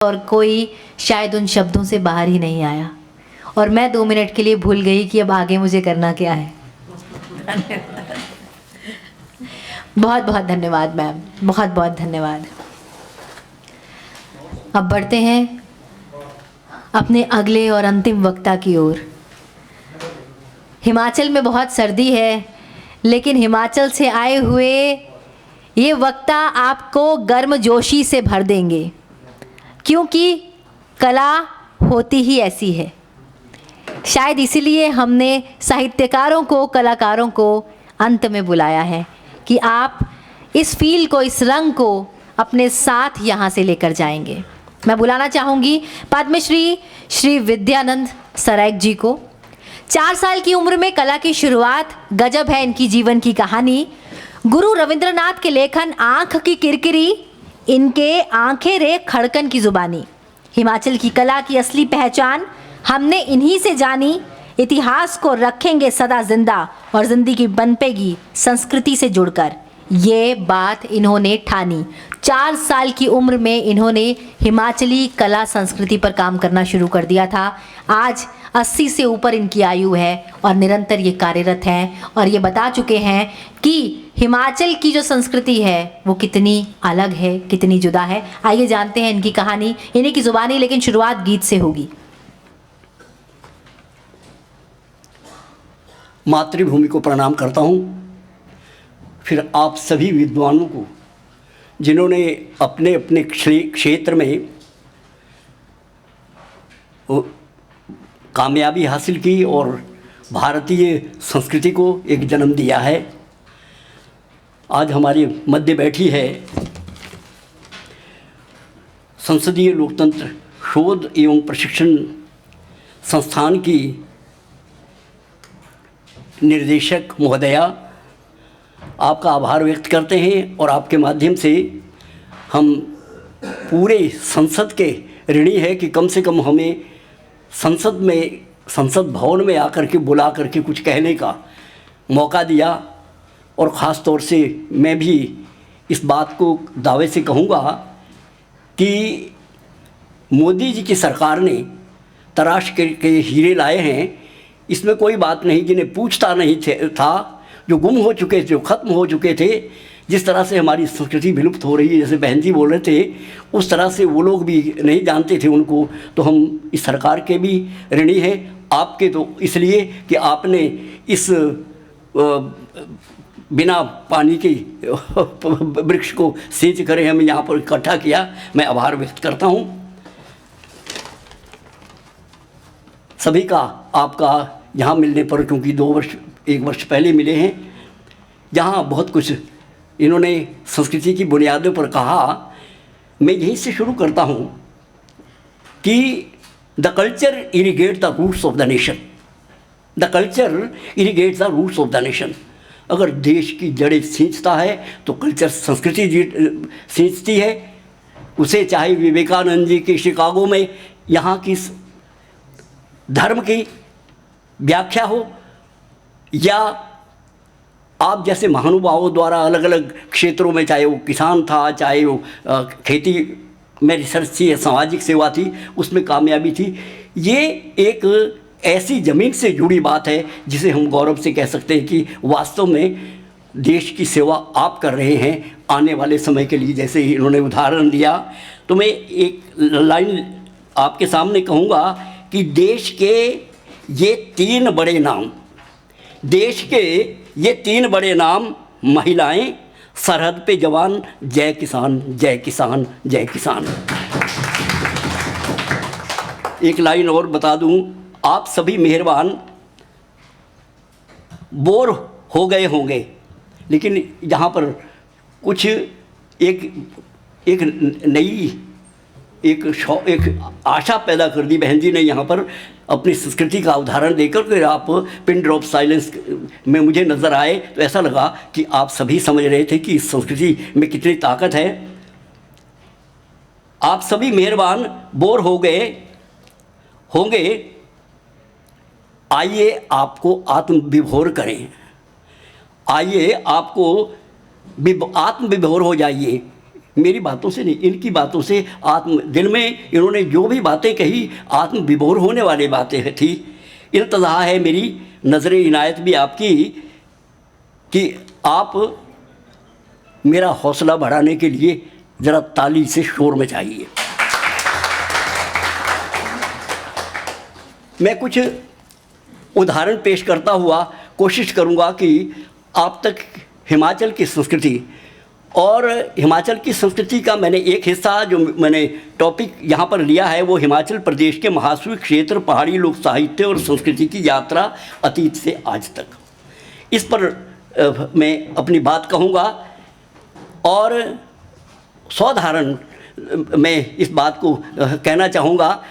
और कोई शायद उन शब्दों से बाहर ही नहीं आया और मैं 2 मिनट के लिए भूल गई कि अब आगे मुझे करना क्या है। बहुत बहुत धन्यवाद मैम, बहुत बहुत धन्यवाद। अब बढ़ते हैं अपने अगले और अंतिम वक्ता की ओर। हिमाचल में बहुत सर्दी है, लेकिन हिमाचल से आए हुए ये वक्ता आपको गर्मजोशी से भर देंगे, क्योंकि कला होती ही ऐसी है। शायद इसीलिए हमने साहित्यकारों को, कलाकारों को अंत में बुलाया है कि आप इस फील को, इस रंग को अपने साथ यहाँ से लेकर जाएंगे। मैं बुलाना चाहूँगी पद्मश्री श्री विद्यानंद सराइक जी को। 4 साल की उम्र में कला की शुरुआत, गजब है इनकी जीवन की कहानी। गुरु रविंद्रनाथ के लेखन आँख की किरकिरी, इनके आंखें रे खड़कन की जुबानी। हिमाचल की कला की असली पहचान हमने इन्हीं से जानी। इतिहास को रखेंगे सदा जिंदा और जिंदगी बनपेगी संस्कृति से जुड़कर, ये बात इन्होंने ठानी। 4 साल की उम्र में इन्होंने हिमाचली कला संस्कृति पर काम करना शुरू कर दिया था। आज 80 से ऊपर इनकी आयु है और निरंतर ये कार्यरत हैं और ये बता चुके हैं कि हिमाचल की जो संस्कृति है वो कितनी अलग है, कितनी जुदा है। आइए जानते हैं इनकी कहानी, इन्हीं की जुबानी, लेकिन शुरुआत गीत से होगी। मातृभूमि को प्रणाम करता हूँ, फिर आप सभी विद्वानों को जिन्होंने अपने अपने क्षेत्र में कामयाबी हासिल की और भारतीय संस्कृति को एक जन्म दिया है। आज हमारे मध्य बैठी है संसदीय लोकतंत्र शोध एवं प्रशिक्षण संस्थान की निर्देशक महोदया। आपका आभार व्यक्त करते हैं और आपके माध्यम से हम पूरे संसद के ऋणी है कि कम से कम हमें संसद भवन में आकर के बुला करके कुछ कहने का मौका दिया। और ख़ास तौर से मैं भी इस बात को दावे से कहूँगा कि मोदी जी की सरकार ने तराश के हीरे लाए हैं। इसमें कोई बात नहीं, जिन्हें पूछता नहीं था, जो गुम हो चुके थे, जो ख़त्म हो चुके थे। जिस तरह से हमारी संस्कृति विलुप्त हो रही है, जैसे बहन जी बोल रहे थे, उस तरह से वो लोग भी नहीं जानते थे उनको। तो हम इस सरकार के भी ऋणी हैं, आपके तो इसलिए कि आपने इस बिना पानी के वृक्ष को सींच कर हमें यहाँ पर इकट्ठा किया। मैं आभार व्यक्त करता हूँ सभी का, आपका यहाँ मिलने पर, क्योंकि 1 वर्ष पहले मिले हैं। जहाँ बहुत कुछ इन्होंने संस्कृति की बुनियादों पर कहा। मैं यहीं से शुरू करता हूँ कि the culture irrigate the roots of the nation. The culture irrigates the roots of the nation. अगर देश की जड़ें सींचता है तो कल्चर संस्कृति सींचती है। उसे चाहे विवेकानंद जी के शिकागो में यहाँ की धर्म की व्याख्या हो, या आप जैसे महानुभावों द्वारा अलग अलग क्षेत्रों में, चाहे वो किसान था, चाहे वो खेती में रिसर्च थी या सामाजिक सेवा थी, उसमें कामयाबी थी। ये एक ऐसी ज़मीन से जुड़ी बात है जिसे हम गौरव से कह सकते हैं कि वास्तव में देश की सेवा आप कर रहे हैं आने वाले समय के लिए। जैसे ही इन्होंने उदाहरण दिया, तो मैं एक लाइन आपके सामने कहूँगा कि देश के ये 3 बड़े नाम, देश के ये 3 बड़े नाम, महिलाएं, सरहद पे जवान, जय किसान, जय किसान, जय किसान। एक लाइन और बता दूं, आप सभी मेहरबान बोर हो गए होंगे, लेकिन यहाँ पर कुछ एक नई एक आशा पैदा कर दी बहन जी ने यहाँ पर अपनी संस्कृति का उदाहरण देकर के। आप पिन ड्रॉप साइलेंस में मुझे नज़र आए तो ऐसा लगा कि आप सभी समझ रहे थे कि इस संस्कृति में कितनी ताकत है। आप सभी मेहरबान बोर हो गए होंगे, आइए आपको आत्मविभोर करें। आइए आपको आत्मविभोर हो जाइए। मेरी बातों से नहीं, इनकी बातों से आत्म दिल में इन्होंने जो भी बातें कही आत्म विभोर होने वाली बातें थी। इंतज़ा है मेरी नज़र इनायत भी आपकी कि आप मेरा हौसला बढ़ाने के लिए ज़रा ताली से शोर मचाइए। मैं कुछ उदाहरण पेश करता हुआ कोशिश करूंगा कि आप तक हिमाचल की संस्कृति और हिमाचल की संस्कृति का मैंने एक हिस्सा जो मैंने टॉपिक यहाँ पर लिया है वो हिमाचल प्रदेश के महासवी क्षेत्र, पहाड़ी लोक साहित्य और संस्कृति की यात्रा अतीत से आज तक, इस पर मैं अपनी बात कहूँगा। और साधारण मैं इस बात को कहना चाहूँगा,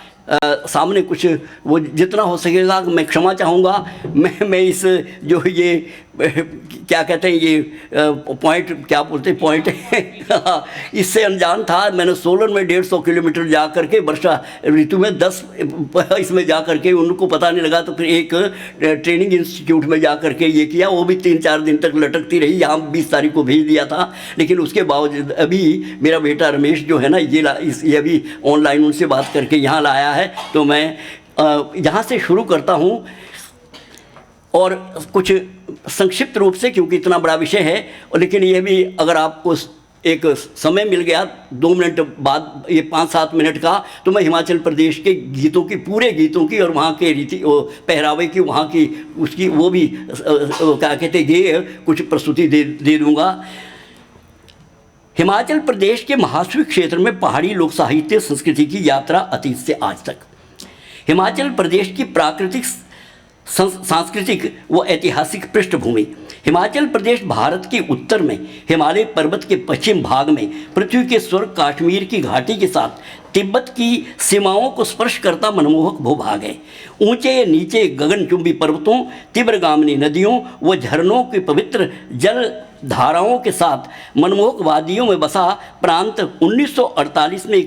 सामने कुछ वो जितना हो सकेगा मैं क्षमा चाहूँगा। मैं इस जो ये क्या कहते हैं ये पॉइंट क्या बोलते हैं पॉइंट इससे अनजान था। मैंने सोलन में 150 किलोमीटर जा करके वर्षा ऋतु में 10 इसमें जा करके उनको पता नहीं लगा, तो फिर एक ट्रेनिंग इंस्टीट्यूट में जा करके ये किया, वो भी 3-4 दिन तक लटकती रही। यहाँ 20 तारीख को भेज दिया था, लेकिन उसके बावजूद अभी मेरा बेटा रमेश जो है ना ये अभी ऑनलाइन उनसे बात करके यहाँ लाया है। तो मैं यहाँ से शुरू करता हूँ और कुछ संक्षिप्त रूप से, क्योंकि इतना बड़ा विषय है, लेकिन ये भी अगर आपको एक समय मिल गया 2 मिनट बाद ये 5-7 मिनट का, तो मैं हिमाचल प्रदेश के गीतों की, पूरे गीतों की और वहाँ के रीति पहरावे की, वहाँ की उसकी वो भी क्या कहते ये कुछ प्रस्तुति दे दूँगा। हिमाचल प्रदेश के महासवी क्षेत्र में पहाड़ी लोक साहित्य संस्कृति की यात्रा अतीत से आज तक। हिमाचल प्रदेश की प्राकृतिक, सांस्कृतिक व ऐतिहासिक पृष्ठभूमि। हिमाचल प्रदेश भारत के उत्तर में हिमालय पर्वत के पश्चिम भाग में पृथ्वी के स्वर्ग कश्मीर की घाटी के साथ तिब्बत की सीमाओं को स्पर्श करता मनमोहक भूभाग है। ऊंचे नीचे गगनचुंबी पर्वतों, तीव्रगामिनी नदियों व झरनों के पवित्र जल धाराओं के साथ मनमोहक वादियों में बसा प्रांत 1948 में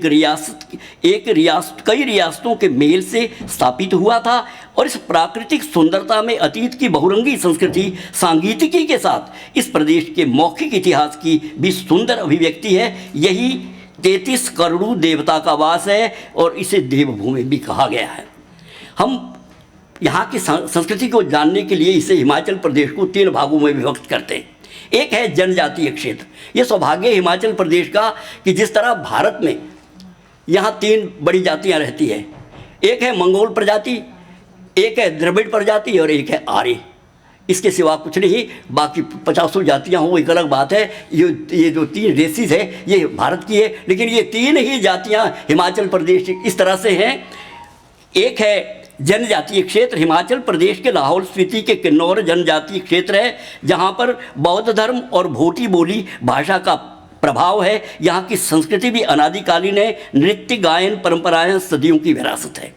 कई रियासतों के मेल से स्थापित हुआ था और इस प्राकृतिक सुंदरता में अतीत की बहुरंगी संस्कृति सांगीतिकी के साथ इस प्रदेश के मौखिक इतिहास की भी सुंदर अभिव्यक्ति है। यही 33 करोड़ देवता का वास है और इसे देवभूमि भी कहा गया है। हम यहाँ की संस्कृति को जानने के लिए इसे हिमाचल प्रदेश को 3 भागों में विभक्त करते हैं। एक है जनजातीय क्षेत्र। ये सौभाग्य है हिमाचल प्रदेश का कि जिस तरह भारत में यहाँ 3 बड़ी जातियाँ रहती है, एक है मंगोल प्रजाति, एक है द्रविड़ प्रजाति और एक है आर्य। इसके सिवा कुछ नहीं, बाकी 50 जातियाँ हों एक अलग बात है। ये जो 3 रेसिस है ये भारत की है, लेकिन ये 3 ही जातियाँ हिमाचल प्रदेश इस तरह से हैं। एक है जनजातीय क्षेत्र। हिमाचल प्रदेश के लाहौल स्पीति के किन्नौर जनजातीय क्षेत्र है, जहाँ पर बौद्ध धर्म और भोटी बोली भाषा का प्रभाव है। यहाँ की संस्कृति भी अनादिकालीन है। नृत्य गायन परंपराएं सदियों की विरासत है।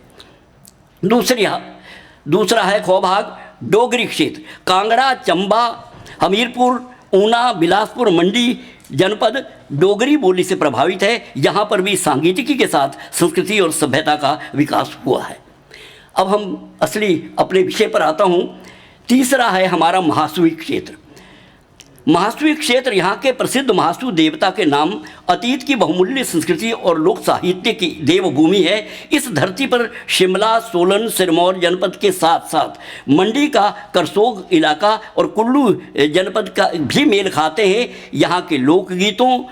दूसरा है खौभाग डोगरी क्षेत्र। कांगड़ा, चंबा, हमीरपुर, ऊना, बिलासपुर, मंडी जनपद डोगरी बोली से प्रभावित है। यहाँ पर भी सांगीतिकी के साथ संस्कृति और सभ्यता का विकास हुआ है। अब हम असली अपने विषय पर आता हूँ। तीसरा है हमारा महासवी क्षेत्र। महासवी क्षेत्र यहाँ के प्रसिद्ध महासू देवता के नाम अतीत की बहुमूल्य संस्कृति और लोक साहित्य की देवभूमि है। इस धरती पर शिमला, सोलन, सिरमौर जनपद के साथ साथ मंडी का करसोग इलाका और कुल्लू जनपद का भी मेल खाते हैं। यहाँ के लोकगीतों,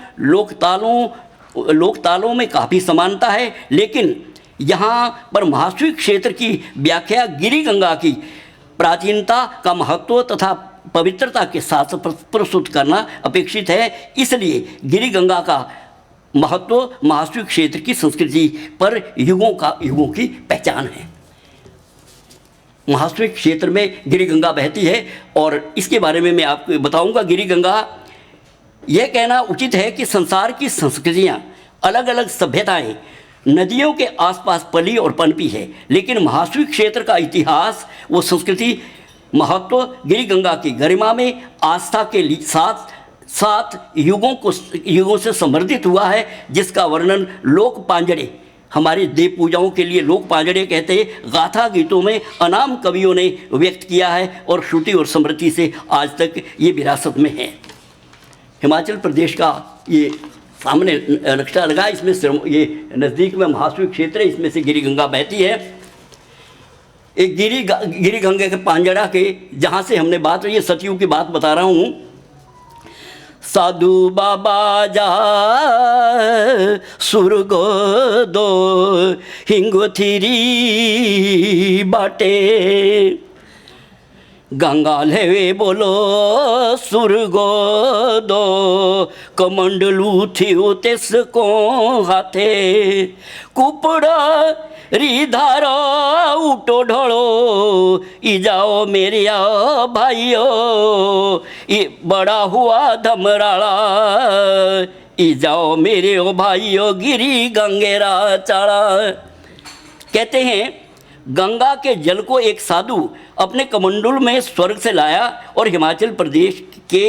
लोकतालों में काफ़ी समानता है, लेकिन यहाँ पर महासवी क्षेत्र की व्याख्या गिरी गंगा की प्राचीनता का महत्व तथा पवित्रता के साथ प्रस्तुत करना अपेक्षित है। इसलिए गिरी गंगा का महत्व महासवी क्षेत्र की संस्कृति पर युगों की पहचान है। महासवी क्षेत्र में गिरी गंगा बहती है और इसके बारे में मैं आपको बताऊंगा। गिरी गंगा, यह कहना उचित है कि संसार की संस्कृतियाँ, अलग अलग सभ्यताएँ नदियों के आसपास पली और पनपी है, लेकिन महासवी क्षेत्र का इतिहास व संस्कृति महत्व गिरी गंगा की गरिमा में आस्था के साथ युगों से समृद्धित हुआ है, जिसका वर्णन लोक पांजड़े, हमारे देव पूजाओं के लिए लोक पांजड़े कहते हैं, गाथा गीतों में अनाम कवियों ने व्यक्त किया है और श्रुति और स्मृति से आज तक ये विरासत में है। हिमाचल प्रदेश का ये सामने नक्शा लगा, इसमें ये नज़दीक में महासूर क्षेत्र है, इसमें से गिरी गंगा बहती है। एक गिरी गंगा के पांजरा के जहाँ से हमने बात, ये सतयुग की बात बता रहा हूँ। साधु बाबा जा सुरगो दो हिंगो थिरी बाटे, गंगा लेवे बोलो सुरगो दो कमंडलू थी तेस को हाथे, कुपड़ा रिधारो उठो ढोलो ई जाओ मेरिया भाइयों, ये बड़ा हुआ धमराला ई जाओ मेरे ओ भाइयों, गिरी गंगेरा चाड़ा। कहते हैं गंगा के जल को एक साधु अपने कमंडल में स्वर्ग से लाया और हिमाचल प्रदेश के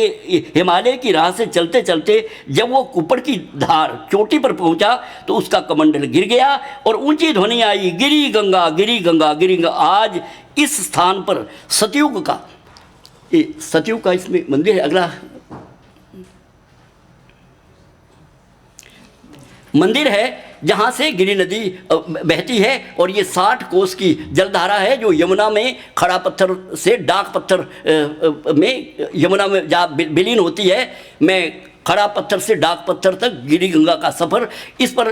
हिमालय की राह से चलते चलते जब वो कुपड़ की धार चोटी पर पहुंचा तो उसका कमंडल गिर गया और ऊंची ध्वनि आई, गिरी गंगा गिरी गंगा गिरी गंगा। आज इस स्थान पर सतयुग का इसमें मंदिर है। अगला मंदिर है जहाँ से गिरी नदी बहती है और ये 60 कोस की जलधारा है जो यमुना में खड़ा पत्थर से डाक पत्थर में यमुना में जा विलीन होती है। मैं खड़ा पत्थर से डाक पत्थर तक गिरी गंगा का सफ़र, इस पर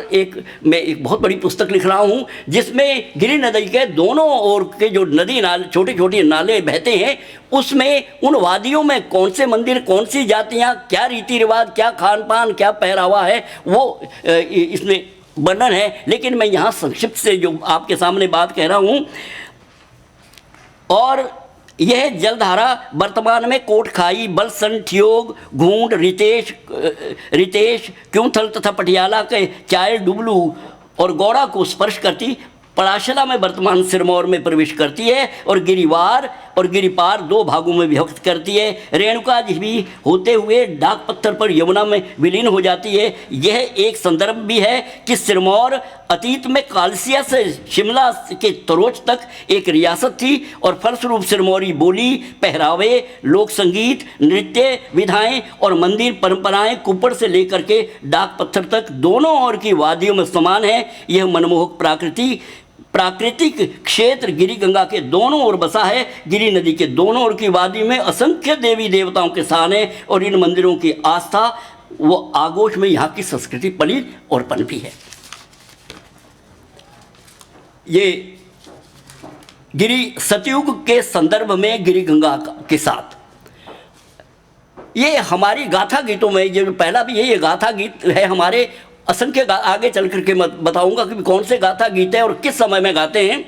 मैं एक बहुत बड़ी पुस्तक लिख रहा हूँ जिसमें गिरी नदी के दोनों ओर के जो नदी नाले छोटे छोटे नाले बहते हैं उसमें उन वादियों में कौन से मंदिर, कौन सी जातियाँ, क्या रीति रिवाज, क्या खान पान, क्या पहरावा है, वो इसमें वर्णन है। लेकिन मैं यहाँ संक्षिप्त से जो आपके सामने बात कह रहा हूँ। और यह जलधारा वर्तमान में कोटखाई, बलसन, ठियोग, घूंड, रितेश, क्योंथल तथा पटियाला के चायल, डुबलू और गौड़ा को स्पर्श करती पलाशला में वर्तमान सिरमौर में प्रवेश करती है और गिरिवार और गिरिपार 2 भागों में विभक्त करती है। रेणुका जी भी होते हुए डाक पत्थर पर यमुना में विलीन हो जाती है। यह एक संदर्भ भी है कि सिरमौर अतीत में कालसिया से शिमला के तरोच तक एक रियासत थी और फलस्वरूप सिरमौरी बोली, पहरावे, लोक संगीत, नृत्य विधाएं और मंदिर परंपराएं कुपड़ से लेकर के डाक पत्थर तक दोनों ओर की वादियों में समान है। यह मनमोहक प्राकृतिक क्षेत्र गिरी गंगा के दोनों ओर बसा है। गिरी नदी के दोनों ओर की वादी में असंख्य देवी देवताओं के स्थान है और इन मंदिरों की आस्था वो आगोश में यहाँ की संस्कृति पली और पनपी है। ये गिरी सतयुग के संदर्भ में गिरी गंगा के साथ ये हमारी गाथा गीतों में जो पहला भी है, ये गाथा गीत है हमारे असंख्य। आगे चल करके मैं बताऊंगा कि कौन से गाथा गीत है और किस समय में गाते हैं।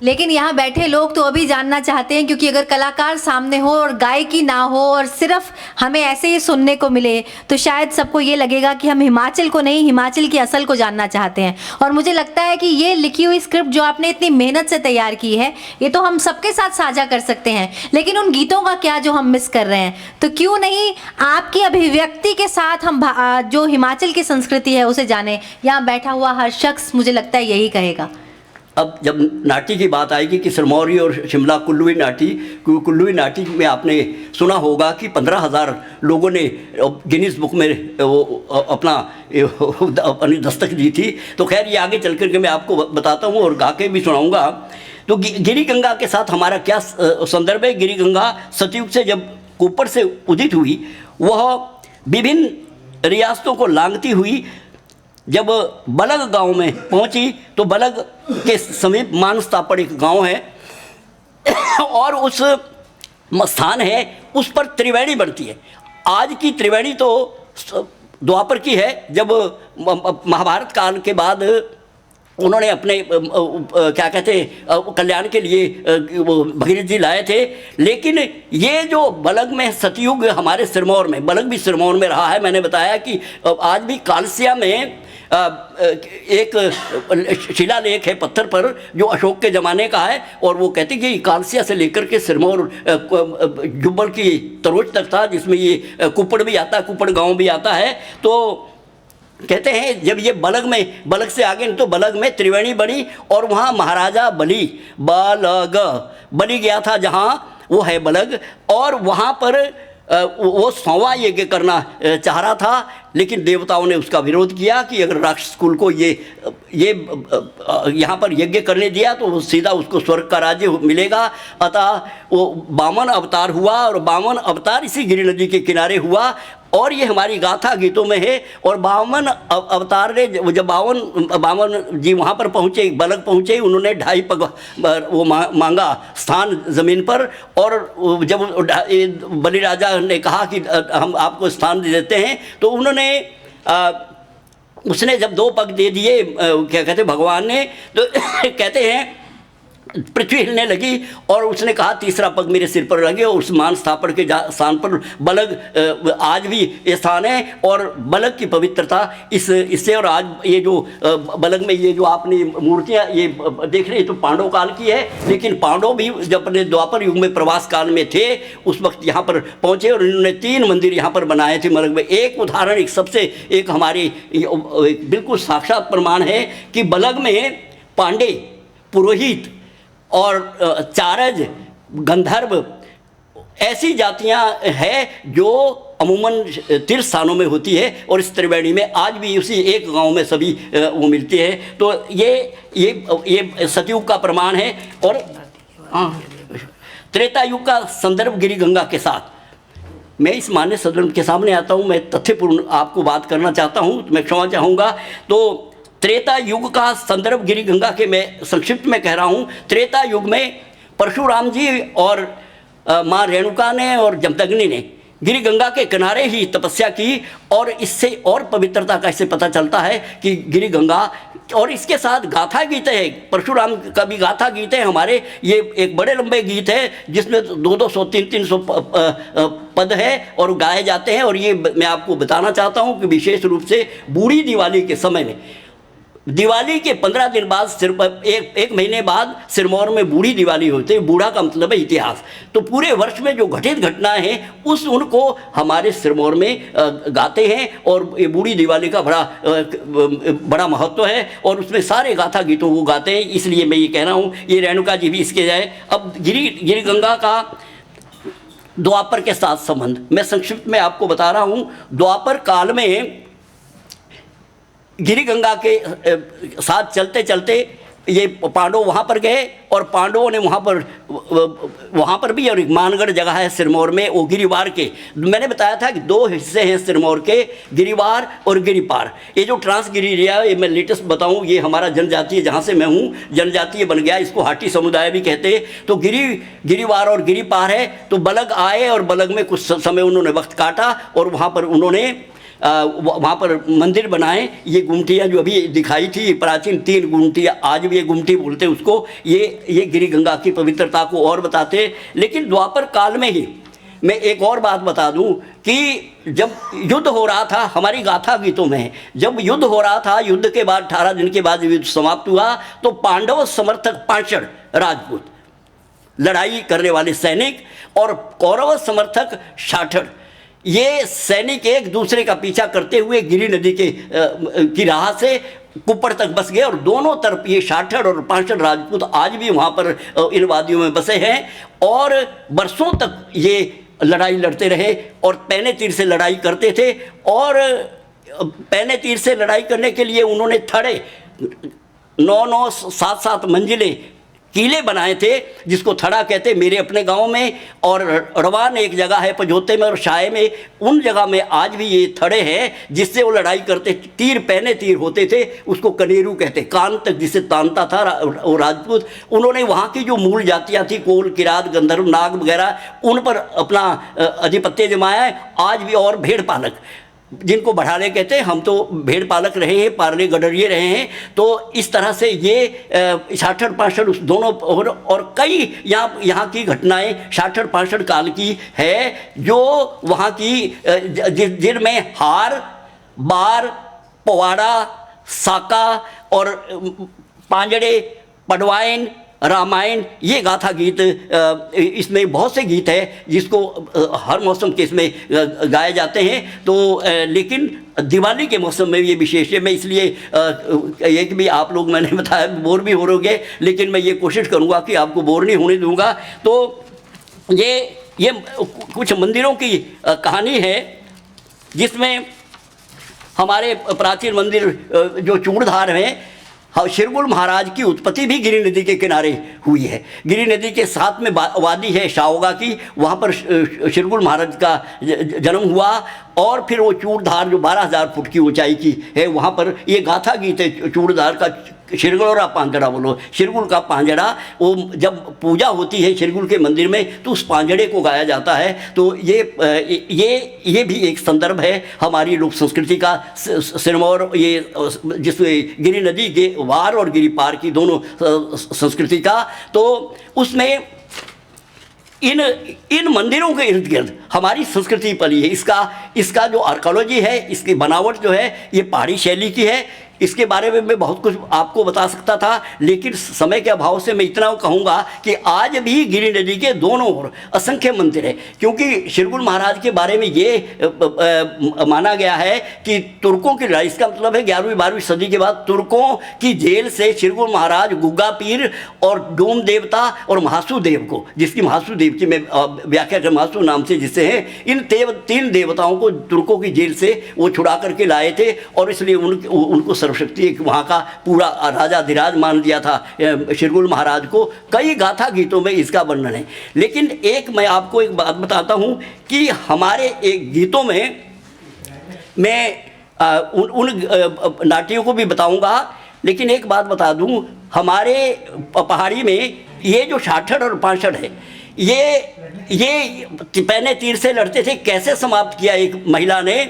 लेकिन यहाँ बैठे लोग तो अभी जानना चाहते हैं, क्योंकि अगर कलाकार सामने हो और गायकी ना हो और सिर्फ हमें ऐसे ही सुनने को मिले तो शायद सबको ये लगेगा कि हम हिमाचल को नहीं, हिमाचल की असल को जानना चाहते हैं। और मुझे लगता है कि ये लिखी हुई स्क्रिप्ट जो आपने इतनी मेहनत से तैयार की है ये तो हम सबके साथ साझा कर सकते हैं, लेकिन उन गीतों का क्या जो हम मिस कर रहे हैं। तो क्यों नहीं आपकी अभिव्यक्ति के साथ हम जो हिमाचल की संस्कृति है उसे जाने। यहाँ बैठा हुआ हर शख्स मुझे लगता है यही कहेगा। अब जब नाटी की बात आएगी कि सिरमौरी और शिमला कुल्लुई नाटी में आपने सुना होगा कि 15,000 लोगों ने गिनीज बुक में वो अपनी दस्तक दी थी। तो खैर ये आगे चल कर के मैं आपको बताता हूँ और गा के भी सुनाऊँगा। तो गिरी गंगा के साथ हमारा क्या संदर्भ है। गिरी गंगा सतयुग से जब ऊपर से उदित हुई, वह विभिन्न रियासतों को लांघती हुई जब बलग गांव में पहुंची तो बलग के समीप मानसतापड़ एक गांव है और उस स्थान है उस पर त्रिवेणी बनती है। आज की त्रिवेणी तो द्वापर की है, जब महाभारत काल के बाद उन्होंने अपने क्या कहते हैं कल्याण के लिए भगीरथ जी लाए थे। लेकिन ये जो बलग में सतयुग हमारे सिरमौर में, बलग भी सिरमौर में रहा है। मैंने बताया कि आज भी कालसिया में एक शिलालेख है पत्थर पर जो अशोक के ज़माने का है और वो कहते कि कालसिया से लेकर के सिरमौर जुब्बल की तरोच तक था, जिसमें ये कुपड़ भी आता है, कुपड़ गांव भी आता है। तो कहते हैं जब ये बलग से आगे तो बलग में त्रिवेणी बनी और वहाँ महाराजा बलि गया था, जहाँ वो है बलग। और वहाँ पर वो 100वां यज्ञ करना चाह रहा था, लेकिन देवताओं ने उसका विरोध किया कि अगर राक्षस कुल को ये यहाँ पर यज्ञ करने दिया तो वो सीधा उसको स्वर्ग का राज्य मिलेगा। अतः वो वामन अवतार हुआ और वामन अवतार इसी गिरि नदी के किनारे हुआ और ये हमारी गाथा गीतों में है। और वामन अवतार ने जब वामन जी वहाँ पर पहुँचे, बलग पहुँचे, उन्होंने 2.5 पग वो मांगा स्थान ज़मीन पर। और जब बलि राजा ने कहा कि हम आपको स्थान दे देते हैं, तो उन्होंने उसने जब 2 पग दे दिए, क्या कहते भगवान ने, तो कहते हैं पृथ्वी हिलने लगी और उसने कहा 3रा पग मेरे सिर पर लगे। और उस मान स्थापन के स्थान पर बलग आज भी ये स्थान है। और बलग की पवित्रता इससे, और आज ये जो बलग में ये जो आपने मूर्तियाँ ये देख रहे हैं तो पांडव काल की है, लेकिन पांडव भी जब अपने द्वापर युग में प्रवास काल में थे उस वक्त यहाँ पर पहुँचे और इन्होंने 3 मंदिर यहाँ पर बनाए थे बलग में। एक उदाहरण, एक हमारे बिल्कुल साक्षात प्रमाण है कि बलग में पांडे, पुरोहित और चारज, गंधर्व ऐसी जातियां हैं जो अमूमन तीर्थ स्थानों में होती है। और इस त्रिवेणी में आज भी उसी एक गांव में सभी वो मिलती है। तो ये सतयुग का प्रमाण है। और त्रेता युग का संदर्भ गिरि गंगा के साथ मैं इस मान्य सदन के सामने आता हूँ। मैं तथ्यपूर्ण आपको बात करना चाहता हूँ, मैं क्षमा चाहूँगा। तो त्रेता युग का संदर्भ गिरि गंगा के मैं संक्षिप्त में कह रहा हूँ। त्रेता युग में परशुराम जी और माँ रेणुका ने और जमदग्नि ने गिरि गंगा के किनारे ही तपस्या की। और इससे और पवित्रता का इससे पता चलता है कि गिरि गंगा, और इसके साथ गाथा गीत है, परशुराम का भी गाथा गीत है हमारे। ये एक बड़े लंबे गीत है जिसमें 200-200 300-300 पद है और गाए जाते हैं। और ये मैं आपको बताना चाहता हूँ कि विशेष रूप से बूढ़ी दिवाली के समय में, दिवाली के 15 दिन बाद, एक महीने बाद सिरमौर में बूढ़ी दिवाली होती है। बूढ़ा का मतलब है इतिहास। तो पूरे वर्ष में जो घटित घटनाएं हैं उनको हमारे सिरमौर में गाते हैं। और ये बूढ़ी दिवाली का बड़ा महत्व है और उसमें सारे गाथा गीतों को गाते हैं। इसलिए मैं ये कह रहा हूँ, ये रेणुका जी भी इसके जाए। अब गिरि गंगा का द्वापर के साथ संबंध मैं संक्षिप्त में आपको बता रहा हूँ। द्वापर काल में गिरि गंगा के साथ चलते चलते ये पांडव वहाँ पर गए और पांडवों ने वहाँ पर भी, और एक मानगढ़ जगह है सिरमौर में, वो गिरिवार के, मैंने बताया था कि 2 हिस्से हैं सिरमौर के, गिरिवार और गिरिपार। ये जो ट्रांसगिरी एरिया, ये मैं लेटेस्ट बताऊँ, ये हमारा जनजातीय, जहाँ से मैं हूँ जनजातीय बन गया, इसको हाटी समुदाय भी कहते हैं। तो गिरिवार और गिरिपार है। तो बलग आए और बलग में कुछ समय उन्होंने वक्त काटा और वहाँ पर उन्होंने वहाँ पर मंदिर बनाए। ये गुमटियाँ जो अभी दिखाई थी, प्राचीन 3 गुमटियाँ, आज भी ये गुमटी बोलते हैं उसको। ये गिरि गंगा की पवित्रता को और बताते। लेकिन द्वापर काल में ही मैं एक और बात बता दूं कि जब युद्ध हो रहा था, हमारी गाथा गीतों में जब युद्ध हो रहा था, युद्ध के बाद 18 दिन के बाद युद्ध समाप्त हुआ, तो पांडव समर्थक पांचड़ राजपूत, लड़ाई करने वाले सैनिक, और कौरव समर्थक शाठर, ये सैनिक एक दूसरे का पीछा करते हुए गिरि नदी की राह से कुप्पड़ तक बस गए। और दोनों तरफ ये शाठर और पांचड़ राजपूत आज भी वहाँ पर इन वादियों में बसे हैं और बरसों तक ये लड़ाई लड़ते रहे और पैने तीर से लड़ाई करते थे। और पैने तीर से लड़ाई करने के लिए उन्होंने थड़े 9-9 7-7 मंजिलें किले बनाए थे, जिसको थड़ा कहते मेरे अपने गांव में। और रवान एक जगह है पजोते में और शाये में, उन जगह में आज भी ये थड़े हैं जिससे वो लड़ाई करते। तीर पैने तीर होते थे, उसको कनेरू कहते, कान तक जिसे तानता था वो राजपूत। उन्होंने वहाँ की जो मूल जातियाँ थी, कोल, किरात, गंधर्व, नाग वगैरह, उन पर अपना आधिपत्य जमाया है। आज भी, और भेड़ पालक जिनको बढ़ाने कहते हैं, हम तो भेड़ पालक रहे हैं, पारले गडरिए रहे हैं। तो इस तरह से ये शाठर पाषाण उस दोनों और कई यहाँ की घटनाएं शाठर पाषाण काल की है, जो वहाँ की जिनमें हार, बार, पवाड़ा, साका और पांजड़े, पडवाइन, रामायण, ये गाथा गीत, इसमें बहुत से गीत है जिसको हर मौसम के इसमें गाए जाते हैं। तो लेकिन दिवाली के मौसम में ये विशेष है। मैं इसलिए एक भी आप लोग, मैंने बताया, बोर भी हो रहोगे, लेकिन मैं ये कोशिश करूँगा कि आपको बोर नहीं होने दूँगा। तो ये ये कुछ मंदिरों की कहानी है जिसमें हमारे प्राचीन मंदिर जो चूड़धार हैं, शिरगुल महाराज की उत्पत्ति भी गिरि नदी के किनारे हुई है। गिरि नदी के साथ में वादी है शाओगा की, वहाँ पर शिरगुल महाराज का जन्म हुआ और फिर वो चूड़धार जो 12,000 फुट की ऊंचाई की है, वहाँ पर ये गाथा गीत है चूड़धार का, शिरगुल पांजड़ा बोलो, शिरगुल का पांजड़ा। वो जब पूजा होती है शिरगुल के मंदिर में तो उस पांजड़े को गाया जाता है। तो ये भी एक संदर्भ है हमारी लोक संस्कृति का। सिरमौर ये जिसमें गिरि नदी के वार और गिरि पार की दोनों संस्कृति का, तो उसमें इन मंदिरों के इर्द गिर्द हमारी संस्कृति पली है। इसका जो आर्कोलॉजी है, इसकी बनावट जो है ये पहाड़ी शैली की है। इसके बारे में मैं बहुत कुछ आपको बता सकता था, लेकिन समय के अभाव से मैं इतना कहूँगा कि आज भी गिरि नदी के दोनों ओर असंख्य मंदिर है। क्योंकि शिरगुल महाराज के बारे में ये माना गया है कि तुर्कों की लड़ाई, इसका मतलब है 11वीं-12वीं सदी के बाद तुर्कों की जेल से शिरगुल महाराज गुग्गा पीर और डोम देवता और महासू देव को, जिसकी महासू देव की मैं व्याख्या कर महासू नाम से जिससे हैं, इन 3 देवताओं को तुर्कों की जेल से वो छुड़ा करके लाए थे और इसलिए उनको सर्वशक्ति वहाँ का पूरा राजाधिराज मान दिया था शिरगुल महाराज को। कई गाथा गीतों में इसका वर्णन है। लेकिन मैं आपको एक बात बताता हूँ कि हमारे एक गीतों में मैं उन नाट्यों को भी बताऊँगा, लेकिन एक बात बता दूँ, हमारे पहाड़ी में ये जो छाछड़ और पाछड़ है, ये पैने तीर से लड़ते थे। कैसे समाप्त किया एक महिला ने,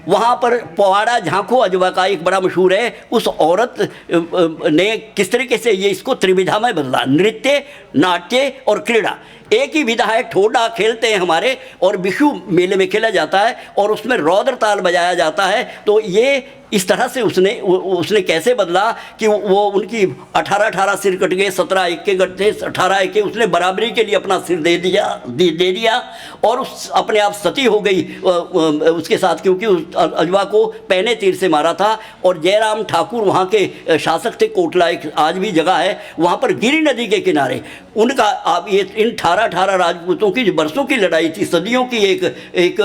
वहाँ पर पवाड़ा झांको अजवा का एक बड़ा मशहूर है, उस औरत ने किस तरीके से ये इसको त्रिविधा में बदला, नृत्य, नाट्य और क्रीड़ा। एक ही विधा है, ठोडा खेलते हैं हमारे और विशु मेले में खेला जाता है और उसमें रौद्र ताल बजाया जाता है। तो ये इस तरह से उसने कैसे बदला कि वो उनकी 18 सिर कट गए, 17 इक्के कट थे, 18 इक्के उसने बराबरी के लिए अपना सिर दे दिया और उस अपने आप सती हो गई उसके साथ, क्योंकि उस अजवा को पैने तीर से मारा था। और जयराम ठाकुर वहाँ के शासक थे, कोटला एक आज भी जगह है, वहाँ पर गिरि नदी के किनारे उनका आप ये इन 18 राजपूतों की जो बरसों की लड़ाई थी, सदियों की एक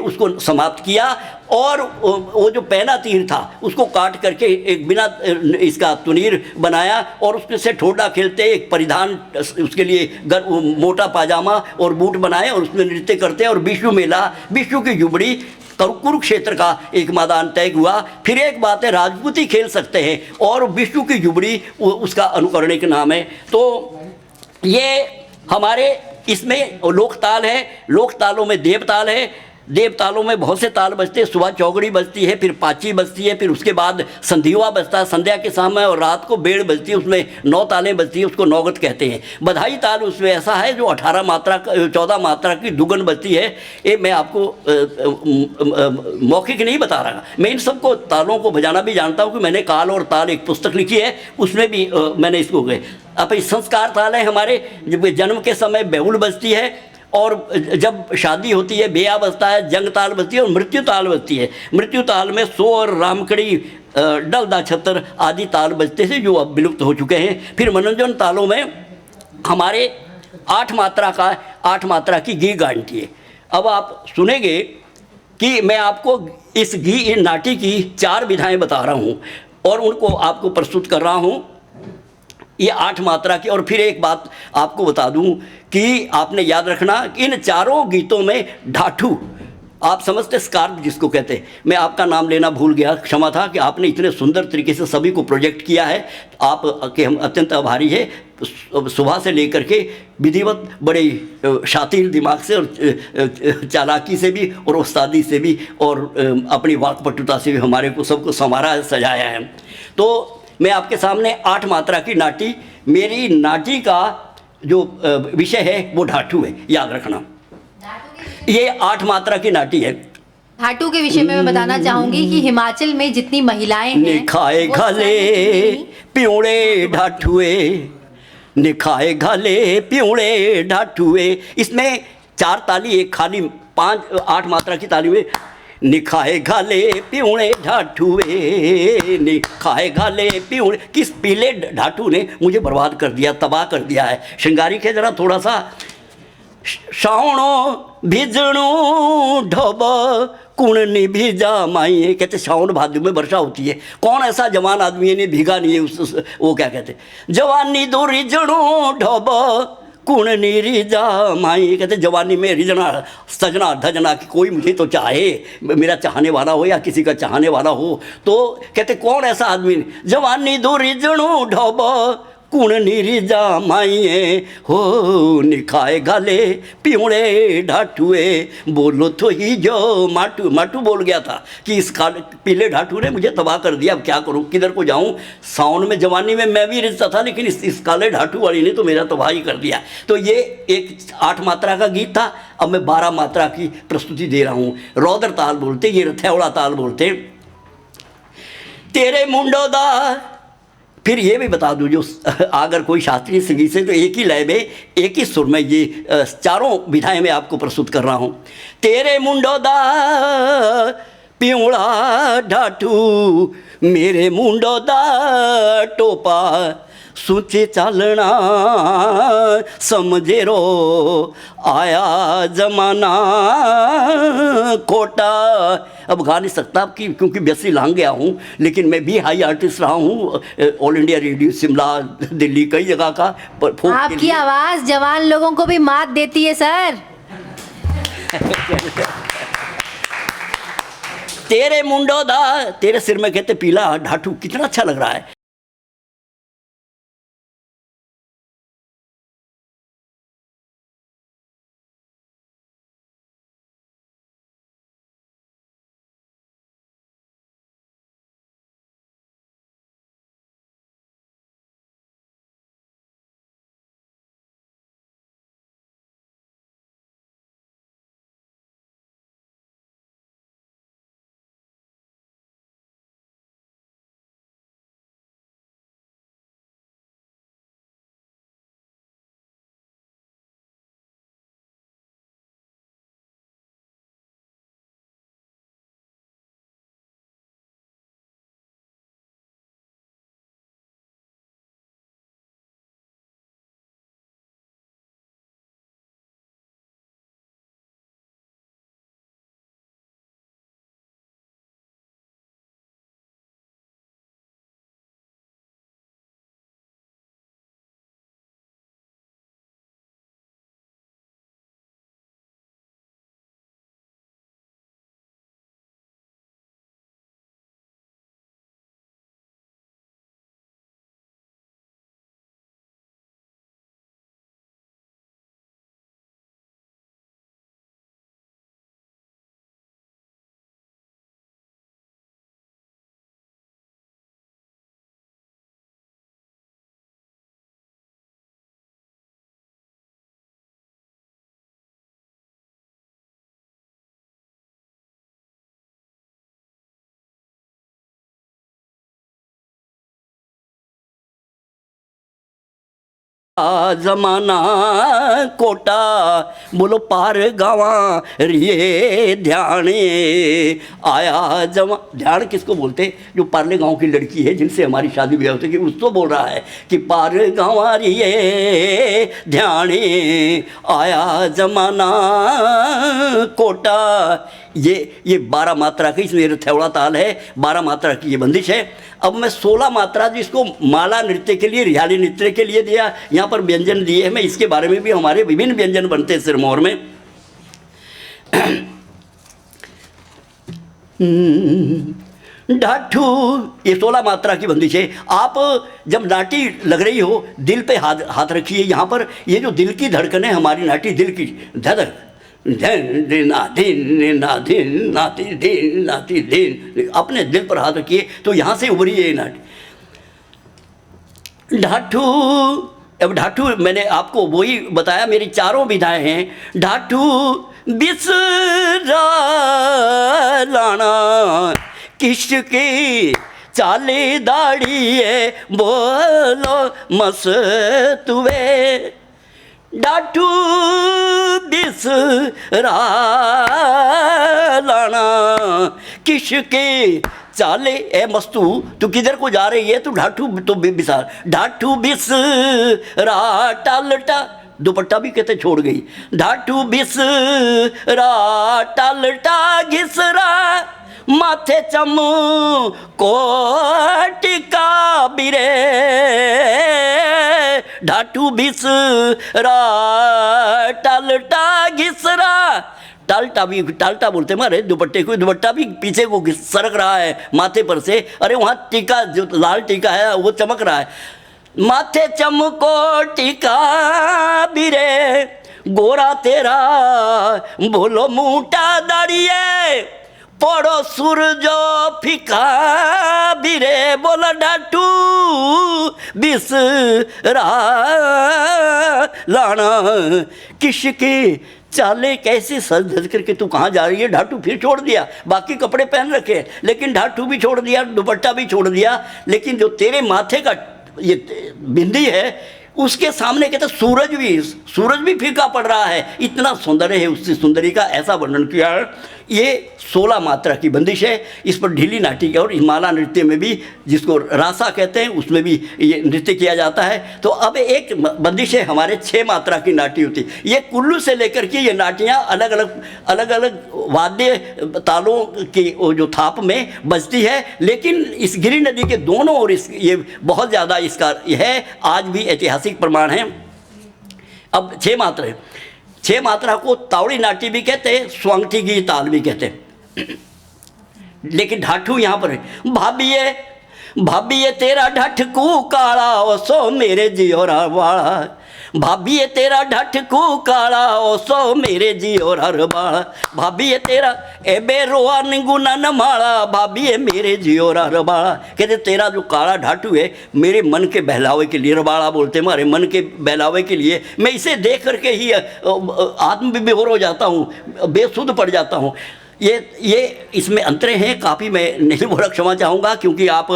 उसको समाप्त किया और वो जो पैना तीर था उसको काट करके एक बिना इसका तुनीर बनाया और उसमें से ठोडा खेलते, एक परिधान उसके लिए मोटा पाजामा और बूट बनाए और उसमें नृत्य करते और विशु मेला, विशु की जुबड़ी, कुरुक्षेत्र का एक मैदान तय हुआ। फिर एक बात है, राजपूती खेल सकते हैं और विशु की जुबड़ी उसका अनुकरण के नाम है। तो ये हमारे इसमें लोकताल है, लोकतालों में देवताल है, देवतालों में बहुत से ताल बजते हैं। सुबह चौगड़ी बजती है, फिर पाची बजती है, फिर उसके बाद संधिवा बजता है संध्या के समय, और रात को बेड़ बजती है, उसमें 9 तालें बजती हैं, उसको नौगत कहते हैं। बधाई ताल उसमें ऐसा है जो 14 मात्रा की दुगन बजती है। ये मैं आपको मौखिक नहीं बता रहा, मैं इन सबको तालों को बजाना भी जानता हूँ कि मैंने काल और ताल एक पुस्तक लिखी है, उसमें भी मैंने इसको गए। अब संस्कार ताल है हमारे, जब जन्म के समय बेहुल बजती है और जब शादी होती है बेया बजता है, जंग ताल बजती है और मृत्यु ताल बजती है। मृत्यु ताल में सो और रामकड़ी, डलदा छतर आदि ताल बजते थे जो अब विलुप्त हो चुके हैं। फिर मनोरंजन तालों में हमारे 8 मात्रा की गी गांठी है। अब आप सुनेंगे कि मैं आपको इस नाटी की 4 विधाएं बता रहा हूँ और उनको आपको प्रस्तुत कर रहा हूँ, ये 8 मात्रा की। और फिर एक बात आपको बता दूं कि आपने याद रखना कि इन चारों गीतों में ढाठू, आप समझते स्कार्प जिसको कहते हैं, मैं आपका नाम लेना भूल गया, क्षमा था कि आपने इतने सुंदर तरीके से सभी को प्रोजेक्ट किया है, आप के हम अत्यंत आभारी है। सुबह से लेकर के विधिवत बड़े शातिर दिमाग से और चालाकी से भी और उस्तादी से भी और अपनी वाकपटुता से भी हमारे को सबको संवारा सजाया है। तो मैं आपके सामने 8 मात्रा की नाटी, मेरी नाटी का जो विषय है वो ढाठू है, याद रखना। ये 8 मात्रा की नाटी है। ढाटू के विषय में मैं बताना चाहूंगी कि हिमाचल में जितनी महिलाएं हैं, निखाए घाले प्योड़े ढाठुए, निखाए घाले प्योड़े ढाठुए। इसमें 4 ताली, एक खाली 8 मात्रा की ताली में निखाए घाले प्यूणे ढाठुए, निखाए घाले प्यूणे। किस पीले ढाठू ने मुझे बर्बाद कर दिया, तबाह कर दिया है। श्रृंगारिक है जरा थोड़ा सा। सावणो भिजणू ढोब कुण भिजा माई। कहते सावन भादु में वर्षा होती है। कौन ऐसा जवान आदमी है नहीं भीगा नहीं है वो क्या कहते जवानी दो रिजणू ढोब कुण रिजा माई। कहते जवानी में रिजना सजना धजना कि कोई मुझे तो चाहे, मेरा चाहने वाला हो या किसी का चाहने वाला हो। तो कहते कौन ऐसा आदमी जवानी दो रिजणू ढोब कुण रिजा माइए हो निखाए गाले पिवड़े ढाठुए बोलो तो ही जो माटू माटू बोल गया था कि इस पीले ढाठू ने मुझे तबाह कर दिया, अब क्या करूं, किधर को जाऊं। सावन में जवानी में मैं भी रिझता था, लेकिन इस काले ढाठू वाली ने तो मेरा तबाह ही कर दिया। तो ये एक 8 मात्रा का गीत था। अब मैं 12 मात्रा की प्रस्तुति दे रहा हूँ। रौदर ताल बोलते, ये रथौड़ा ताल बोलते। तेरे मुंडो दा, फिर ये भी बता दूं, जो अगर कोई शास्त्रीय संगीत से तो एक ही लय में एक ही सुर में ये चारों विधाएं मैं आपको प्रस्तुत कर रहा हूँ। तेरे मुंडो दा पिवड़ा ढाठू मेरे मुंडो दा टोपा सूचे चालना समझे रो आया जमाना खोटा। अब गा नहीं सकता क्योंकि बेसी लांग गया हूँ, लेकिन मैं भी हाई आर्टिस्ट रहा हूँ all India radio Shimla Delhi कई जगह का। आपकी आवाज़ जवान लोगों को भी मात देती है सर। तेरे मुंडो दा, तेरे सिर में कहते पीला ढाठू, कितना अच्छा लग रहा है। जमाना कोटा बोलो पार गावा रिये ध्याने आया जमा। ध्यान किसको बोलते? जो पारले गांव की लड़की है जिनसे हमारी शादी ब्याह होती है, उसको बोल रहा है कि पार गावा रिये ध्याने आया जमाना कोटा। ये 12 मात्रा की, इसमें रथौड़ा ताल है, 12 मात्रा की ये बंदिश है। अब मैं 16 मात्रा जिसको माला नृत्य के लिए, रियाली नृत्य के लिए दिया, यहाँ पर व्यंजन दिए हैं। मैं इसके बारे में भी, हमारे विभिन्न व्यंजन बनते हैं सिरमौर में। ढाठू, ये 16 मात्रा की बंदिश है। आप जब नाटी लग रही हो, दिल पे हाथ रखिए। यहाँ पर ये जो दिल की धड़कन है हमारी, नाटी दिल की धड़क, अपने दिल पर हाथ रखिए तो यहाँ से उभरी है नाटी। ढाठू, अब ढाठू मैंने आपको वही बताया, मेरी चारों विधाएं हैं। ढाठू बिसरा लाना किसकी चाले दाढ़ी है बोलो मस्तुए। ढाठू बिसरा लाना किसके चाले ए मस्तू, तू किधर को जा रही है? तू ढाठू तो बिसार, ढाठू बिसरा टालटा दुपट्टा भी कहते छोड़ गई। ढाटू बिसरा टालटा घिसरा माथे चम को टिका बिरे, ढाटू बिसरा टालटा घिसरा, टालटा बोलते मारे दुपट्टे को, दुपट्टा भी पीछे को सरक रहा है माथे पर से, अरे वहाँ टीका जो लाल टीका है वो चमक रहा है। माथे चमको टीका बिरे गोरा तेरा बोलो मूटा दाड़िए, पड़ो सूरजो फीका बिरे बोला ढाटू बिसरा लाना किसके चाले कैसे सज धज करके तू कहाँ जा रही है। ढाटू फिर छोड़ दिया, बाकी कपड़े पहन रखे लेकिन ढाटू भी छोड़ दिया, दुपट्टा भी छोड़ दिया, लेकिन जो तेरे माथे का ये बिंदी है उसके सामने कहते सूरज भी फीका पड़ रहा है, इतना सुंदर है। उससे सुंदरी का ऐसा वर्णन किया है। ये 16 मात्रा की बंदिश है। इस पर ढीली नाटी और माला नृत्य में भी, जिसको रासा कहते हैं, उसमें भी ये नृत्य किया जाता है। तो अब एक बंदिश है हमारे 6 मात्रा की नाटी होती है। ये कुल्लू से लेकर के ये नाटियाँ अलग अलग वाद्य तालों की जो थाप में बजती है, लेकिन इस गिरि नदी के दोनों ओर ये बहुत ज़्यादा इसका है आज भी ऐतिहासिक प्रमाण है। अब 6 मात्रा है। 6 मात्रा को तावड़ी नाटी भी कहते हैं, स्वांगठी की ताल भी कहते हैं, लेकिन ढाठू यहाँ पर है। भाभी ये तेरा ढठकू काला ओ सो मेरे जियोरा वाला, भाभी ये तेरा ढठकू काला ओ सो मेरे जियोरा वाला, भाभी ये तेरा ए बेरोआ निगुना न माला, भाभी ये मेरे जियोरा रबाड़ा। कहते तेरा जो काला ढाटू है मेरे मन के बहलावे के लिए, रबाड़ा बोलते हमारे मन के बहलावे के लिए, मैं इसे देख करके ही आत्मविभोर हो जाता हूँ, बेसुध पड़ जाता हूँ। ये इसमें अंतरे हैं काफ़ी, मैं नहीं बोला, क्षमा चाहूँगा, क्योंकि आप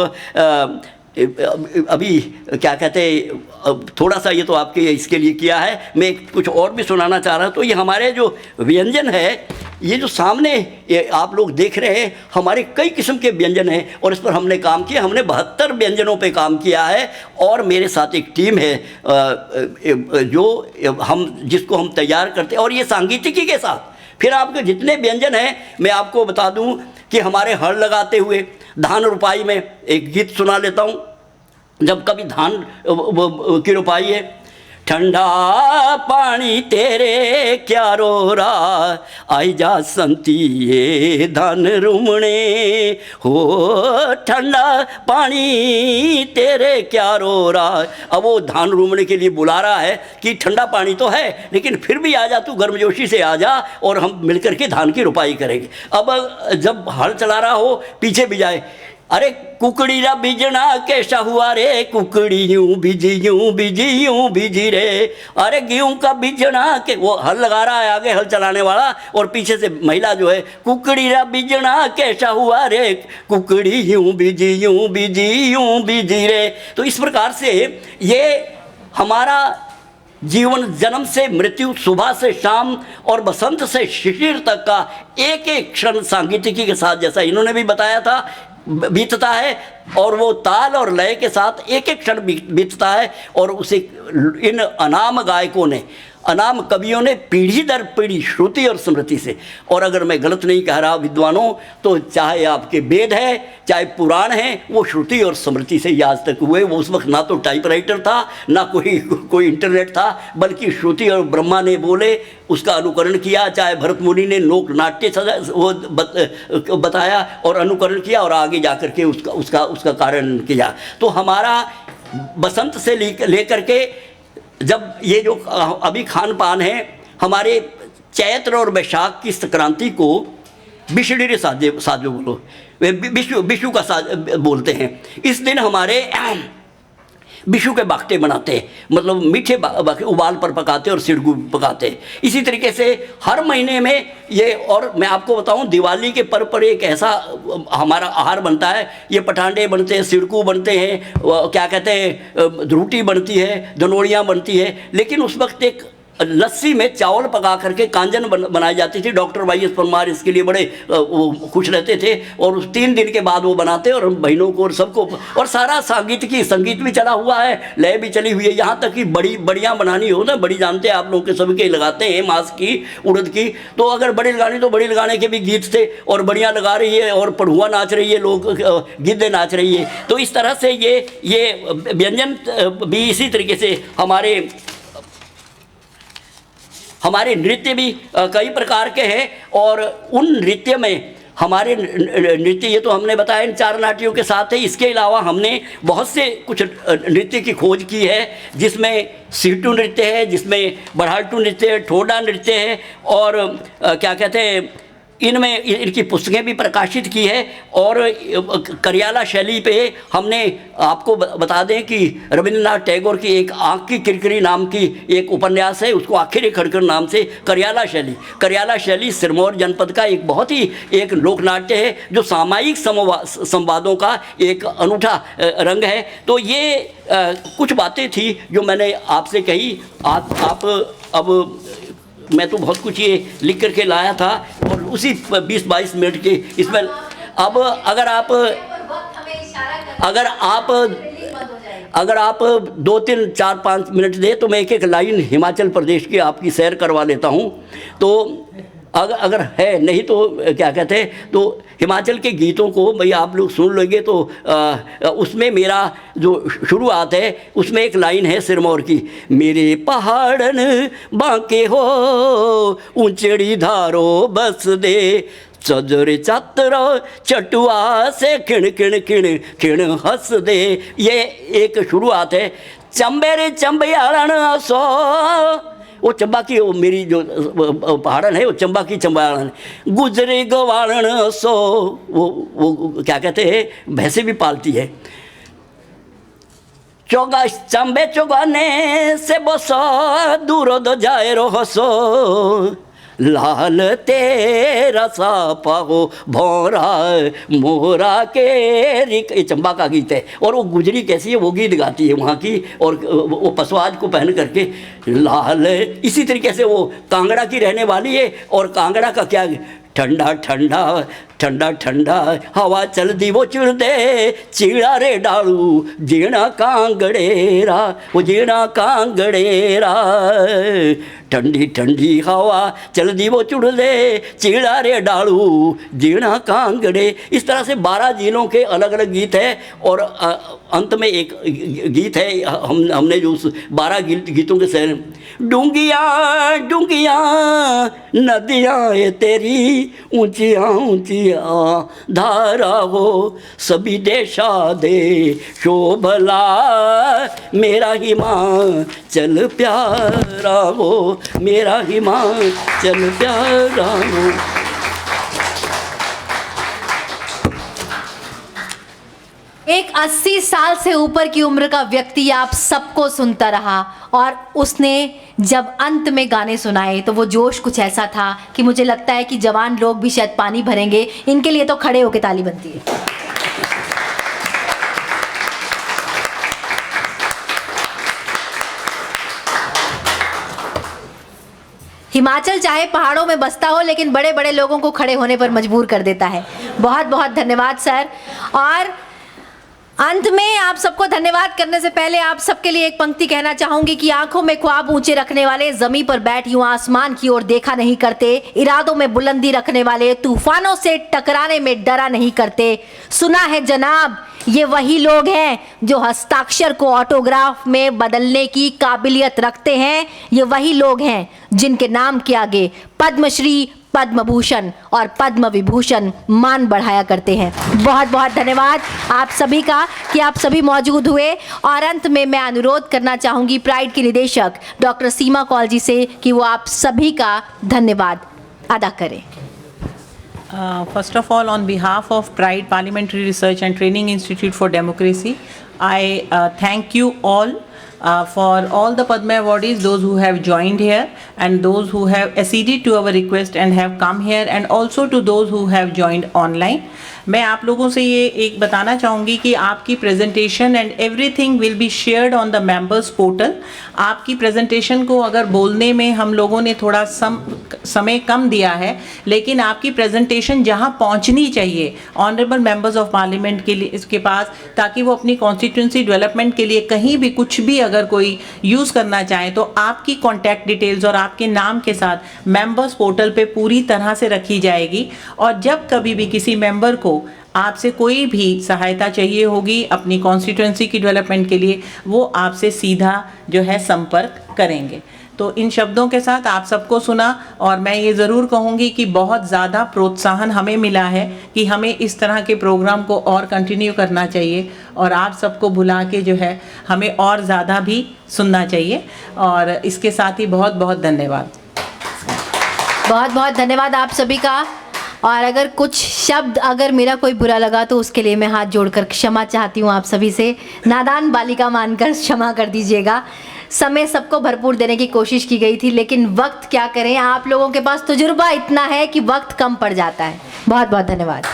अभी क्या कहते हैं थोड़ा सा ये तो आपके इसके लिए किया है, मैं कुछ और भी सुनाना चाह रहा हूँ। तो ये हमारे जो व्यंजन है, ये जो सामने ये आप लोग देख रहे हैं, हमारे कई किस्म के व्यंजन हैं और इस पर हमने काम किया। हमने 72 व्यंजनों पे काम किया है और मेरे साथ एक टीम है जिसको हम तैयार करते हैं, और ये सांगीतिकी के साथ फिर आपके जितने व्यंजन हैं मैं आपको बता दूं कि हमारे हड़ लगाते हुए धान रुपाई में एक गीत सुना लेता हूं। जब कभी धान की रुपाई है, ठंडा पानी तेरे क्या रो रहा, आई जा संतिये धान रुमणे हो, ठंडा पानी तेरे क्या रो रहा। अब वो धान रुमणे के लिए बुला रहा है कि ठंडा पानी तो है लेकिन फिर भी आ जा, तू गर्मजोशी से आ जा और हम मिलकर के धान की रुपाई करेंगे। अब जब हल चला रहा हो पीछे भी जाए, अरे कुकड़ी रा बीजना कैसा हुआ रे, कुकड़ी यूं बीजी रे, अरे गेहूं का बीजना के, वो हल लगा रहा है आगे हल चलाने वाला और पीछे से महिला जो है, कुकड़ी रा बीजना कैसा हुआ रे, कुकड़ी यूं बीजी रे। तो इस प्रकार से ये हमारा जीवन जन्म से मृत्यु, सुबह से शाम और बसंत से शिशिर तक का एक एक क्षण सांगीतिकी के साथ, जैसा इन्होंने भी बताया था, बीतता है और वो ताल और लय के साथ एक एक क्षण बीतता है। और उसे इन अनाम गायकों ने, अनाम कवियों ने पीढ़ी दर पीढ़ी श्रुति और स्मृति से, और अगर मैं गलत नहीं कह रहा विद्वानों, तो चाहे आपके वेद है चाहे पुराण है, वो श्रुति और स्मृति से ही आज तक हुए। वो उस वक्त ना तो टाइपराइटर था ना कोई इंटरनेट था, बल्कि श्रुति और ब्रह्मा ने बोले उसका अनुकरण किया, चाहे भरत मुनि ने लोक नाट्य वो बताया और अनुकरण किया और आगे जा कर के उसका कारण किया। तो हमारा बसंत से लेकर के जब ये जो अभी खान पान है, हमारे चैत्र और वैशाख की संक्रांति को बिशड़ी साजो बोलो, बिशु का साज बोलते हैं। इस दिन हमारे बिशु के बागटे बनाते हैं, मतलब मीठे उबाल पर पकाते और सिड़गू पकाते हैं। इसी तरीके से हर महीने में ये, और मैं आपको बताऊं दिवाली के पर्व पर एक ऐसा हमारा आहार बनता है, ये पठांडे बनते हैं, सिड़कू बनते हैं, क्या कहते हैं ध्रुटी बनती है, धनोड़ियाँ बनती है। लेकिन उस वक्त एक लस्सी में चावल पका करके कांजन बनाई जाती थी। डॉक्टर वाई एस परमार इसके लिए बड़े वो खुश रहते थे और उस 3 दिन के बाद वो बनाते और बहनों को और सबको, और सारा संगीत भी चला हुआ है, लय भी चली हुई है। यहाँ तक कि बड़ियाँ बनानी हो ना, बड़ी जानते हैं आप लोग के सबके लगाते हैं मांस की, उड़द की, तो अगर बड़ी लगानी तो बड़ी लगाने के भी गीत थे और बड़ियाँ लगा रही है और पढ़ुआ नाच रही है, लोग गिद्दे नाच रही है। तो इस तरह से ये व्यंजन भी इसी तरीके से हमारे नृत्य भी कई प्रकार के हैं और उन नृत्य में हमारे नृत्य, ये तो हमने बताया इन 4 नाट्यों के साथ है। इसके अलावा हमने बहुत से कुछ नृत्य की खोज की है, जिसमें सीटू नृत्य है, जिसमें बड़हाटू नृत्य है, ठोडा नृत्य है और क्या कहते हैं, इनमें इनकी पुस्तकें भी प्रकाशित की है। और करियाला शैली पे हमने आपको बता दें कि रविंद्रनाथ टैगोर की एक आँख की किरकिरी नाम की एक उपन्यास है, उसको आखिरी खड़खड़ नाम से करियाला शैली सिरमौर जनपद का एक बहुत ही एक लोकनाट्य है, जो सामायिक संवादों का एक अनूठा रंग है। तो ये कुछ बातें थी जो मैंने आपसे कही। आप अब मैं तो बहुत कुछ ये लिख करके लाया था और उसी 20-22 मिनट के इसमें अब अगर आप 2, 3, 4, 5 मिनट दे तो मैं एक लाइन हिमाचल प्रदेश की आपकी सैर करवा लेता हूँ। तो अगर है, नहीं तो क्या कहते हैं, तो हिमाचल के गीतों को भाई आप लोग सुन लेंगे तो उसमें मेरा जो शुरुआत है उसमें एक लाइन है सिरमौर की, मेरे पहाड़न बांके हो ऊंचड़ी धारो बस दे चजर चातरा चटुआ से खिण खिण खिण खिण हंस दे। ये एक शुरुआत है। चंबे रे चंबयाड़न सो, वो चंबा की, वो मेरी जो पहाड़न है वो चंबा की चंबाड़न, गुजरे गवाड़न सो, वो क्या कहते हैं, भैंसे भी पालती है। चौगा चंबे चौगाने से बसो दूर दो जाए रो हसो, लाल तेरा सापा हो भौरा मोरा के रिक, ये चंबा का गीत है। और वो गुजरी कैसी है वो गीत गाती है वहाँ की, और वो पसवाज को पहन करके लाल, इसी तरीके से वो कांगड़ा की रहने वाली है। और कांगड़ा का क्या, ठंडा ठंडा ठंडा ठंडा हवा चल दी वो चिड़ दे चिड़ा रे डालू जीना कांगड़ेरा, वो जीना कांगड़ेरा, ठंडी ठंडी हवा चल दी वो चुड़ दे चिड़ा रे डालू जीना कांगड़े। इस तरह से 12 जिलों के अलग अलग गीत है और अंत में एक गीत है हमने जो उस 12 गीतों के शहर, डूंगियाँ डूंगियाँ नदियाँ ये तेरी ऊंचियाँ ऊंचियाँ धारा हो, सभी देशा दे शोभला मेरा हिमाचल प्यारा हो, मेरा हिमाचल प्यारा हो। एक 80 साल से ऊपर की उम्र का व्यक्ति आप सबको सुनता रहा और उसने जब अंत में गाने सुनाए तो वो जोश कुछ ऐसा था कि मुझे लगता है कि जवान लोग भी शायद पानी भरेंगे। इनके लिए तो खड़े होकर ताली बनती है। हिमाचल चाहे पहाड़ों में बसता हो लेकिन बड़े बड़े लोगों को खड़े होने पर मजबूर कर देता है। बहुत बहुत धन्यवाद सर। और अंत में आप सबको धन्यवाद करने से पहले आप सबके लिए एक पंक्ति कहना चाहूंगी कि आंखों में ख्वाब ऊंचे रखने वाले जमीन पर बैठ यूं आसमान की ओर देखा नहीं करते, इरादों में बुलंदी रखने वाले तूफानों से टकराने में डरा नहीं करते। सुना है जनाब ये वही लोग हैं जो हस्ताक्षर को ऑटोग्राफ में बदलने की काबिलियत रखते हैं। ये वही लोग हैं जिनके नाम के आगे पद्मश्री, पद्म भूषण और पद्म विभूषण मान बढ़ाया करते हैं। बहुत बहुत धन्यवाद आप सभी का कि आप सभी मौजूद हुए। और अंत में मैं अनुरोध करना चाहूँगी प्राइड की निदेशक डॉक्टर सीमा कौल जी से कि वो आप सभी का धन्यवाद अदा करें। First of all, on behalf of Pride Parliamentary Research and Training Institute for Democracy, I thank you all for all the Padma awardees, those who have joined here and those who have acceded to our request and have come here, and also to those who have joined online. मैं आप लोगों से ये एक बताना चाहूँगी कि आपकी presentation and everything will be shared on the members portal. आपकी प्रेजेंटेशन को अगर बोलने में हम लोगों ने थोड़ा समय कम दिया है, लेकिन आपकी प्रेजेंटेशन जहाँ पहुँचनी चाहिए ऑनरेबल मेंबर्स ऑफ पार्लियामेंट के लिए इसके पास, ताकि वो अपनी कॉन्स्टिट्यूंसी डेवलपमेंट के लिए कहीं भी कुछ भी अगर कोई यूज़ करना चाहे तो आपकी कॉन्टैक्ट डिटेल्स और आपके नाम के साथ मेंबर्स पोर्टल पे पूरी तरह से रखी जाएगी। और जब कभी भी किसी मेंबर को आपसे कोई भी सहायता चाहिए होगी अपनी कॉन्स्टिट्यूंसी की डेवलपमेंट के लिए, वो आपसे सीधा जो है संपर्क करेंगे। तो इन शब्दों के साथ आप सबको सुना, और मैं ये ज़रूर कहूँगी कि बहुत ज़्यादा प्रोत्साहन हमें मिला है कि हमें इस तरह के प्रोग्राम को और कंटिन्यू करना चाहिए, और आप सबको बुला के जो है हमें और ज़्यादा भी सुनना चाहिए। और इसके साथ ही बहुत बहुत धन्यवाद। बहुत बहुत धन्यवाद आप सभी का। और अगर कुछ शब्द अगर मेरा कोई बुरा लगा तो उसके लिए मैं हाथ जोड़कर क्षमा चाहती हूँ आप सभी से। नादान बालिका मानकर क्षमा कर दीजिएगा। समय सबको भरपूर देने की कोशिश की गई थी, लेकिन वक्त क्या करें, आप लोगों के पास तजुर्बा इतना है कि वक्त कम पड़ जाता है। बहुत बहुत धन्यवाद।